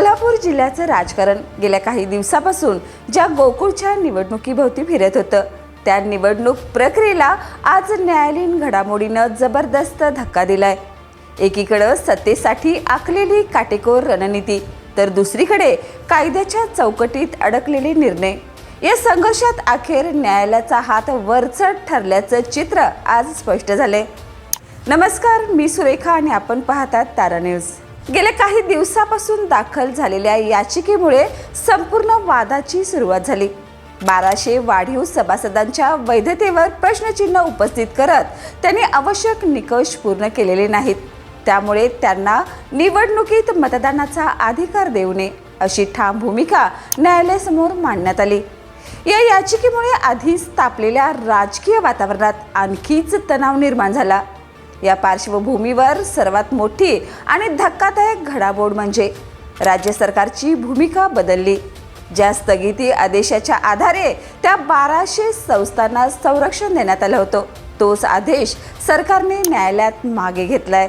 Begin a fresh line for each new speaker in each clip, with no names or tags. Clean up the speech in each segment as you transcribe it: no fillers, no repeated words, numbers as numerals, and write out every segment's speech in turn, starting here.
कोल्हापूर जिल्ह्याचं राजकारण गेल्या काही दिवसापासून ज्या गोकुळच्या निवडणुकीभोवती फिरत होतं त्या निवडणूक प्रक्रियेला आज न्यायालयीन घडामोडीनं जबरदस्त धक्का दिलाय। एकीकडे सत्तेसाठी आखलेली काटेकोर रणनीती तर दुसरीकडे कायद्याच्या चौकटीत अडकलेले निर्णय। या संघर्षात अखेर न्यायालयाचा हात वरचढ ठरल्याचं चित्र आज स्पष्ट झाले। नमस्कार, मी सुरेखा आणि आपण पाहतात तारा न्यूज। गेल्या काही दिवसापासून दाखल झालेल्या याचिकेमुळे संपूर्ण वादाची सुरुवात झाली। 1200 वाढीव सभासदांच्या वैधतेवर प्रश्नचिन्ह उपस्थित करत त्यांनी आवश्यक निकष पूर्ण केलेले नाहीत, त्यामुळे त्यांना निवडणुकीत मतदानाचा अधिकार देऊ नये अशी ठाम भूमिका न्यायालयासमोर मांडण्यात आली। या याचिकेमुळे आधीच तापलेल्या राजकीय वातावरणात आणखीच तणाव निर्माण झाला। या पार्श्वभूमीवर सर्वात मोठी आणि धक्कादायक घडामोड म्हणजे राज्य सरकारची भूमिका बदलली। ज्या स्थगिती आदेशाच्या आधारे त्या 1200 संस्थांना संरक्षण देण्यात आलं होतं, तोच आदेश सरकारने न्यायालयात मागे घेतलाय।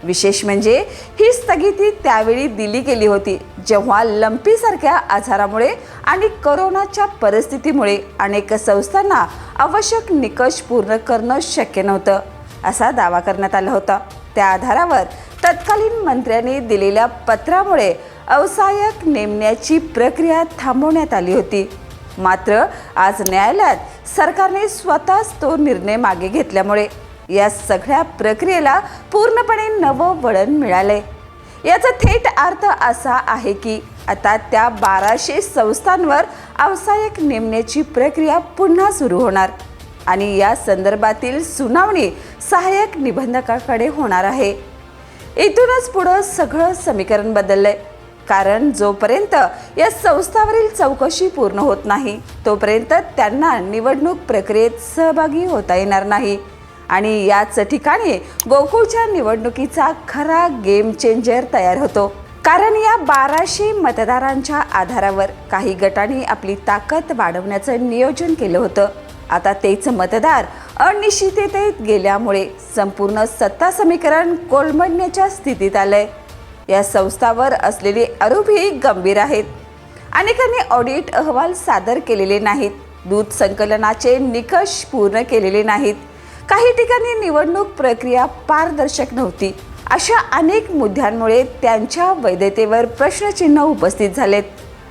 विशेष म्हणजे ही स्थगिती त्यावेळी दिली गेली होती जेव्हा लंपीसारख्या आजारामुळे आणि कोरोनाच्या परिस्थितीमुळे अनेक संस्थांना आवश्यक निकष पूर्ण करणं शक्य नव्हतं असा दावा करण्यात आला होता। त्या आधारावर तत्कालीन मंत्र्यांनी दिलेल्या पत्रामुळे अवसायक नेमण्याची प्रक्रिया थांबवण्यात आली होती। मात्र आज न्यायालयात सरकारने स्वतःच तो निर्णय मागे घेतल्यामुळे या सगळ्या प्रक्रियेला पूर्णपणे नवं वळण मिळाले। याचा थेट अर्थ असा आहे की आता त्या 1200 संस्थांवर अवसायक नेमण्याची प्रक्रिया पुन्हा सुरू होणार आणि या संदर्भातील सुनावणी सहाय्यक निबंधकाकडे होणार आहे। इथूनच पुढे सगळं समीकरण बदललंय, कारण जोपर्यंत या संस्थांवरील चौकशी पूर्ण होत नाही तोपर्यंत त्यांना निवडणूक प्रक्रियेत सहभागी होता येणार नाही आणि याच ठिकाणी गोकुळच्या निवडणुकीचा खरा गेम चेंजर तयार होतो। कारण या 1200 मतदारांच्या आधारावर काही गटांनी आपली ताकद वाढवण्याचं नियोजन केलं होतं। आता तेच मतदार अनिश्चिततेत गेल्यामुळे संपूर्ण सत्ता समीकरण कोलमडण्याच्या स्थितीत आलंय। या संस्थांवर असलेले आरोपही गंभीर आहेत। अनेकांनी ऑडिट अहवाल सादर केलेले नाहीत, दूध संकलनाचे निकष पूर्ण केलेले नाहीत, काही ठिकाणी निवडणूक प्रक्रिया पारदर्शक नव्हती। अशा अनेक मुद्द्यांमुळे त्यांच्या वैधतेवर प्रश्नचिन्ह उपस्थित झालेत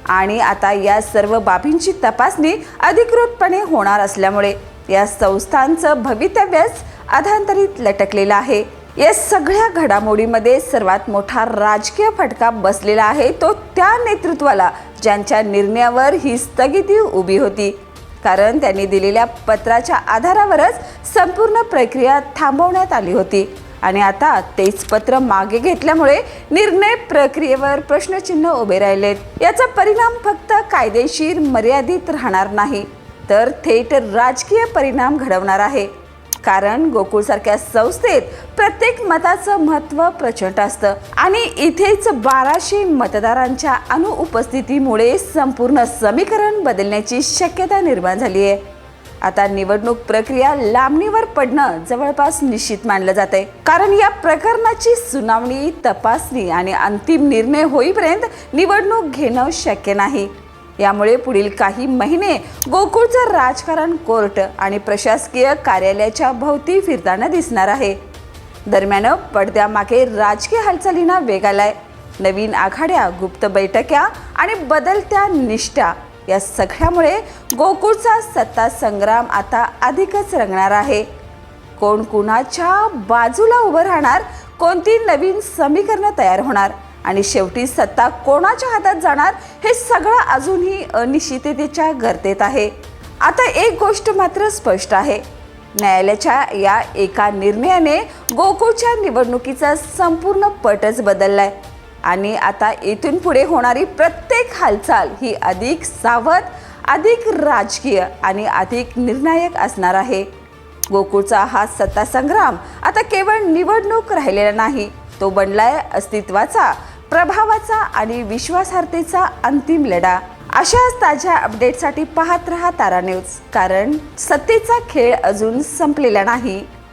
आणि आता या सर्व बाबींची तपासणी अधिकृतपणे होणार असल्यामुळे या संस्थांचं भवितव्यच अधांतरीत लटकलेलं आहे। या सगळ्या घडामोडीमध्ये सर्वात मोठा राजकीय फटका बसलेला आहे तो त्या नेतृत्वाला ज्यांच्या निर्णयावर ही स्थगिती उभी होती, कारण त्यांनी दिलेल्या पत्राच्या आधारावरच संपूर्ण प्रक्रिया थांबवण्यात आली होती आणि आता तेच पत्र मागे घेतल्यामुळे निर्णय प्रक्रियेवर प्रश्नचिन्ह उभे राहिलेत। याचा परिणाम फक्त कायदेशीर मर्यादित राहणार नाही तर थेट राजकीय परिणाम घडवणार आहे, कारण गोकुळसारख्या संस्थेत प्रत्येक मताचं महत्त्व प्रचंड असतं आणि इथेच 1200 मतदारांच्या अनुपस्थितीमुळे संपूर्ण समीकरण बदलण्याची शक्यता निर्माण झाली आहे। आता निवडणूक प्रक्रिया लांबणीवर पडणं जवळपास निश्चित मानलं जाते, कारण या प्रकरणाची सुनावणी, तपासणी आणि अंतिम निर्णय होईपर्यंत निवडणूक घेणं शक्य नाही। यामुळे पुढील काही महिने गोकुळचं राजकारण कोर्ट आणि प्रशासकीय कार्यालयाच्या भोवती फिरताना दिसणार आहे। दरम्यान पडद्यामागे राजकीय हालचालींना वेग आलाय। नवीन आघाड्या, गुप्त बैठक्या आणि बदलत्या निष्ठा या सगळ्यामुळे गोकुळचा सत्ता संग्राम आता अधिकच रंगणार आहे। कोण कुणाच्या बाजूला उभं राहणार, कोणती नवीन समीकरणं तयार होणार आणि शेवटी सत्ता कोणाच्या हातात जाणार हे सगळं अजूनही अनिश्चिततेच्या गर्तेत आहे। आता एक गोष्ट मात्र स्पष्ट आहे, न्यायालयाच्या या एका निर्णयाने गोकुळच्या निवडणुकीचा संपूर्ण पटच बदललाय आणि आता इथून पुढे होणारी प्रत्येक हालचाल ही अधिक सावध, अधिक राजकीय आणि अधिक निर्णायक असणार आहे। गोकुळचा हा सत्ता संग्राम आता केवळ निवडणूक राहिलेला नाही, तो बनलाय अस्तित्वाचा, प्रभावाचा आणि विश्वासार्हतेचा अंतिम लढा। अशाच ताज्या अपडेटसाठी पाहत रहा तारा न्यूज, कारण सत्तेचा खेळ अजून संपलेला नाही।